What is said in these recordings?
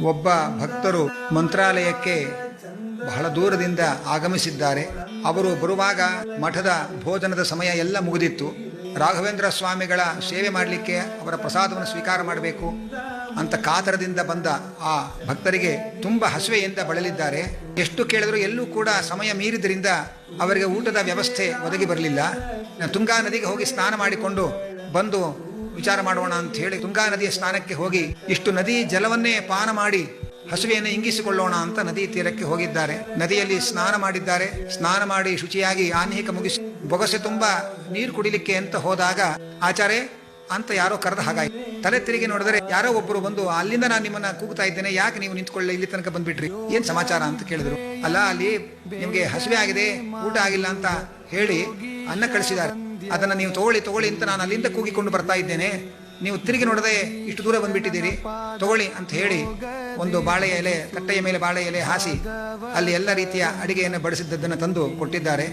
ಒಬ್ಬ ಭಕ್ತರು ಮಂತ್ರಾಲಯಕ್ಕೆ ಬಹಳ ದೂರದಿಂದ ಆಗಮಿಸಿದ್ದಾರೆ. ಅವರು ಬರುವಾಗ ಮಠದ ಭೋಜನದ ಸಮಯ ಎಲ್ಲ ಮುಗಿದಿತ್ತು. ರಾಘವೇಂದ್ರ ಸ್ವಾಮಿಗಳ ಸೇವೆ ಮಾಡಲಿಕ್ಕೆ ಅವರ ಪ್ರಸಾದವನ್ನು ಸ್ವೀಕಾರ ಮಾಡಬೇಕು ಅಂತ ಕಾತರದಿಂದ ಬಂದ ಆ ಭಕ್ತರಿಗೆ ತುಂಬ ಹಸಿವೆಯಿಂದ ಬಳಲಿದ್ದಾರೆ. ಎಷ್ಟು ಕೇಳಿದ್ರು ಎಲ್ಲೂ ಕೂಡ ಸಮಯ ಮೀರಿದ್ರಿಂದ ಅವರಿಗೆ ಊಟದ ವ್ಯವಸ್ಥೆ ಒದಗಿ ಬರಲಿಲ್ಲ. ತುಂಗಾ ನದಿಗೆ ಹೋಗಿ ಸ್ನಾನ ಮಾಡಿಕೊಂಡು ಬಂದು ವಿಚಾರ ಮಾಡೋಣ ಅಂತ ಹೇಳಿ ತುಂಗಾ ನದಿಯ ಸ್ನಾನಕ್ಕೆ ಹೋಗಿ ಇಷ್ಟು ನದಿ ಜಲವನ್ನೇ ಪಾನ ಮಾಡಿ ಹಸುವೆಯನ್ನು ಇಂಗಿಸಿಕೊಳ್ಳೋಣ ಅಂತ ನದಿ ತೀರಕ್ಕೆ ಹೋಗಿದ್ದಾರೆ. ನದಿಯಲ್ಲಿ ಸ್ನಾನ ಮಾಡಿದ್ದಾರೆ. ಸ್ನಾನ ಮಾಡಿ ಶುಚಿಯಾಗಿ ಆನ್ಹಿಕ ಮುಗಿಸಿ ಬೊಗಸೆ ತುಂಬಾ ನೀರು ಕುಡಿಲಿಕ್ಕೆ ಅಂತ ಹೋದಾಗ ಆಚಾರ್ಯ ಅಂತ ಯಾರೋ ಕರೆದ ಹಾಗಾಯ್ತು. ತಲೆ ತಿರುಗಿ ನೋಡಿದ್ರೆ ಯಾರೋ ಒಬ್ಬರು ಬಂದು, ಅಲ್ಲಿಂದ ನಾನು ನಿಮ್ಮನ್ನ ಕೂಗ್ತಾ ಇದ್ದೇನೆ, ಯಾಕೆ ನೀವು ನಿಂತ್ಕೊಳ್ಳಿ, ಇಲ್ಲಿ ತನಕ ಬಂದ್ಬಿಟ್ರಿ, ಏನ್ ಸಮಾಚಾರ ಅಂತ ಕೇಳಿದ್ರು. ಅಲ್ಲ, ಅಲ್ಲಿ ನಿಮ್ಗೆ ಹಸಿವೆ ಆಗಿದೆ, ಊಟ ಆಗಿಲ್ಲ ಅಂತ ಹೇಳಿ ಅನ್ನ ಕಳಿಸಿದ್ದಾರೆ, ಅದನ್ನ ನೀವು ತಗೊಳ್ಳಿ ಅಂತ ನಾನು ಅಲ್ಲಿಂದ ಕೂಗಿಕೊಂಡು ಬರ್ತಾ ಇದ್ದೇನೆ, ನೀವು ತಿರುಗಿ ನೋಡದೆ ಇಷ್ಟು ದೂರ ಬಂದ್ಬಿಟ್ಟಿದ್ದೀರಿ, ತಗೊಳ್ಳಿ ಅಂತ ಹೇಳಿ ಒಂದು ಬಾಳೆ ಎಲೆ, ತಟ್ಟೆಯ ಮೇಲೆ ಬಾಳೆ ಎಲೆ ಹಾಸಿ ಅಲ್ಲಿ ಎಲ್ಲ ರೀತಿಯ ಅಡಿಗೆಯನ್ನು ಬಡಿಸಿದ್ದನ್ನು ತಂದು ಕೊಟ್ಟಿದ್ದಾರೆ.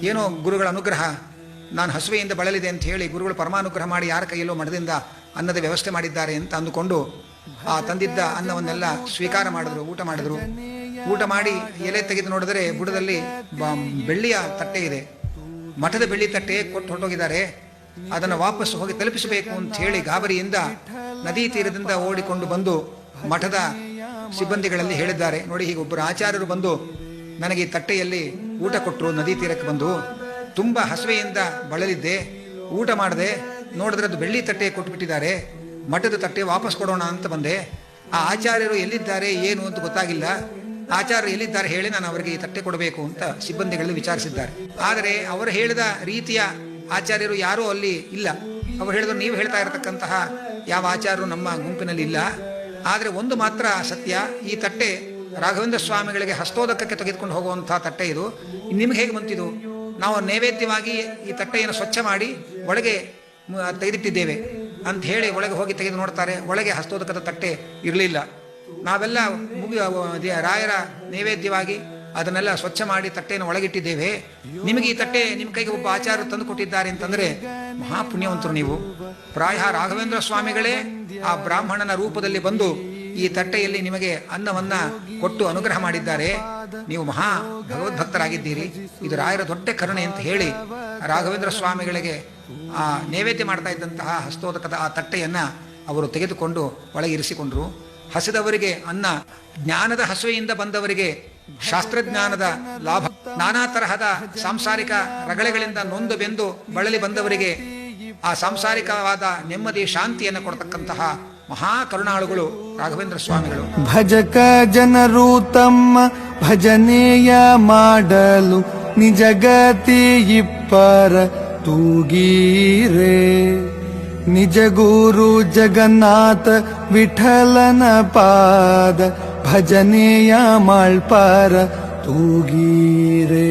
ಏನೋ ಗುರುಗಳ ಅನುಗ್ರಹ, ನಾನು ಹಸುವೆಯಿಂದ ಬಳಲಿದೆ ಅಂತ ಹೇಳಿ ಗುರುಗಳು ಪರಮಾನುಗ್ರಹ ಮಾಡಿ ಯಾರ ಕೈಯಲ್ಲೋ ಮಠದಿಂದ ಅನ್ನದ ವ್ಯವಸ್ಥೆ ಮಾಡಿದ್ದಾರೆ ಅಂತ ಅಂದುಕೊಂಡು ಆ ತಂದಿದ್ದ ಅನ್ನವನ್ನೆಲ್ಲ ಸ್ವೀಕಾರ ಮಾಡಿದ್ರು, ಊಟ ಮಾಡಿದ್ರು. ಊಟ ಮಾಡಿ ಎಲೆ ತೆಗೆದು ನೋಡಿದರೆ ಬುಡದಲ್ಲಿ ಬೆಳ್ಳಿಯ ತಟ್ಟೆ ಇದೆ. ಮಠದ ಬೆಳ್ಳಿ ತಟ್ಟೆ ಕೊಟ್ಟು ಹೊರಟೋಗಿದ್ದಾರೆ. ಅದನ್ನು ವಾಪಸ್ ಹೋಗಿ ತಲುಪಿಸಬೇಕು ಅಂತ ಹೇಳಿ ಗಾಬರಿಯಿಂದ ನದಿ ತೀರದಿಂದ ಓಡಿಕೊಂಡು ಬಂದು ಮಠದ ಸಿಬ್ಬಂದಿಗಳಲ್ಲಿ ಹೇಳಿದ್ದಾರೆ, ನೋಡಿ ಹೀಗೆ ಒಬ್ಬರು ಆಚಾರ್ಯರು ಬಂದು ನನಗೆ ಈ ತಟ್ಟೆಯಲ್ಲಿ ಊಟ ಕೊಟ್ಟರು, ನದಿ ತೀರಕ್ಕೆ ಬಂದು ತುಂಬಾ ಹಸಿವೆಯಿಂದ ಬಳಲಿದ್ದೆ, ಊಟ ಮಾಡಿದೆ, ನೋಡಿದ್ರೆ ಅದು ಬೆಳ್ಳಿ ತಟ್ಟೆ ಕೊಟ್ಟುಬಿಟ್ಟಿದ್ದಾರೆ, ಮಠದ ತಟ್ಟೆ ವಾಪಸ್ ಕೊಡೋಣ ಅಂತ ಬಂದೆ. ಆ ಆಚಾರ್ಯರು ಎಲ್ಲಿದ್ದಾರೆ ಏನು ಅಂತ ಗೊತ್ತಾಗಿಲ್ಲ, ಆಚಾರ್ಯರು ಎಲ್ಲಿದ್ದಾರೆ ಹೇಳಿ ನಾನು ಅವರಿಗೆ ಈ ತಟ್ಟೆ ಕೊಡಬೇಕು ಅಂತ ಸಿಬ್ಬಂದಿಗಳಲ್ಲಿ ವಿಚಾರಿಸಿದ್ದಾರೆ. ಆದರೆ ಅವರು ಹೇಳಿದ ರೀತಿಯ ಆಚಾರ್ಯರು ಯಾರೂ ಅಲ್ಲಿ ಇಲ್ಲ. ಅವರು ಹೇಳಿದ್ರು, ನೀವು ಹೇಳ್ತಾ ಇರತಕ್ಕಂತಹ ಯಾವ ಆಚಾರ್ಯರು ನಮ್ಮ ಗುಂಪಿನಲ್ಲಿ ಇಲ್ಲ. ಆದರೆ ಒಂದು ಮಾತ್ರ ಸತ್ಯ, ಈ ತಟ್ಟೆ ರಾಘವೇಂದ್ರ ಸ್ವಾಮಿಗಳಿಗೆ ಹಸ್ತೋದಕಕ್ಕೆ ತೆಗೆದುಕೊಂಡು ಹೋಗುವಂತಹ ತಟ್ಟೆ ಇದು, ನಿಮ್ಗೆ ಹೇಗೆ ಬಂತಿದು? ನಾವು ನೈವೇದ್ಯವಾಗಿ ಈ ತಟ್ಟೆಯನ್ನು ಸ್ವಚ್ಛ ಮಾಡಿ ಒಳಗೆ ತೆಗೆದಿಟ್ಟಿದ್ದೇವೆ ಅಂತ ಹೇಳಿ ಒಳಗೆ ಹೋಗಿ ತೆಗೆದು ನೋಡ್ತಾರೆ. ಒಳಗೆ ಹಸ್ತೋದಕದ ತಟ್ಟೆ ಇರಲಿಲ್ಲ. ನಾವೆಲ್ಲ ರಾಯರ ನೈವೇದ್ಯವಾಗಿ ಅದನ್ನೆಲ್ಲ ಸ್ವಚ್ಛ ಮಾಡಿ ತಟ್ಟೆಯನ್ನು ಒಳಗಿಟ್ಟಿದ್ದೇವೆ, ನಿಮಗೆ ಈ ತಟ್ಟೆ ನಿಮ್ಮ ಕೈಗೆ ಒಬ್ಬ ಆಚಾರ್ಯರು ತಂದು ಕೊಟ್ಟಿದ್ದಾರೆ ಅಂತಂದ್ರೆ ಮಹಾಪುಣ್ಯವಂತರು ನೀವು. ಪ್ರಾಯ ರಾಘವೇಂದ್ರ ಸ್ವಾಮಿಗಳೇ ಆ ಬ್ರಾಹ್ಮಣನ ರೂಪದಲ್ಲಿ ಬಂದು ಈ ತಟ್ಟೆಯಲ್ಲಿ ನಿಮಗೆ ಅನ್ನವನ್ನ ಕೊಟ್ಟು ಅನುಗ್ರಹ ಮಾಡಿದ್ದಾರೆ, ನೀವು ಮಹಾ ಭಗವದ್ಭಕ್ತರಾಗಿದ್ದೀರಿ, ಇದು ರಾಯರ ದೊಡ್ಡ ಕರುಣೆ ಅಂತ ಹೇಳಿ ರಾಘವೇಂದ್ರ ಸ್ವಾಮಿಗಳಿಗೆ ಆ ನೈವೇದ್ಯ ಮಾಡ್ತಾ ಇದ್ದಂತಹ ಹಸ್ತೋದಕದ ಆ ತಟ್ಟೆಯನ್ನ ಅವರು ತೆಗೆದುಕೊಂಡು ಒಳಗೆ ಇರಿಸಿಕೊಂಡ್ರು. ಹಸಿದವರಿಗೆ ಅನ್ನ, ಜ್ಞಾನದ ಹಸುವೆಯಿಂದ ಬಂದವರಿಗೆ ಶಾಸ್ತ್ರಜ್ಞಾನದ ಲಾಭ, ನಾನಾ ತರಹದ ಸಾಂಸಾರಿಕ ರಗಳೆಗಳಿಂದ ನೊಂದು ಬೆಂದು ಬಳಲಿ ಬಂದವರಿಗೆ ಆ ಸಾಂಸಾರಿಕವಾದ ನೆಮ್ಮದಿ ಶಾಂತಿಯನ್ನು ಕೊಡ್ತಕ್ಕಂತಹ ಮಹಾ ಕರುಣಾಳುಗಳು ರಾಘವೇಂದ್ರ ಸ್ವಾಮಿಗಳು. ಭಜಕ ಜನರು ತಮ್ಮ ಭಜನೆಯ ಮಾಡಲು ನಿಜಗತಿ ಇಪ್ಪರ ತೂಗೀರೆ, ನಿಜ ಗುರು ಜಗನ್ನಾಥ ವಿಠಲನ ಪಾದ ಭಜನೆಯ ಮಾಳ್ಪಾರ ತೂಗೀರೆ.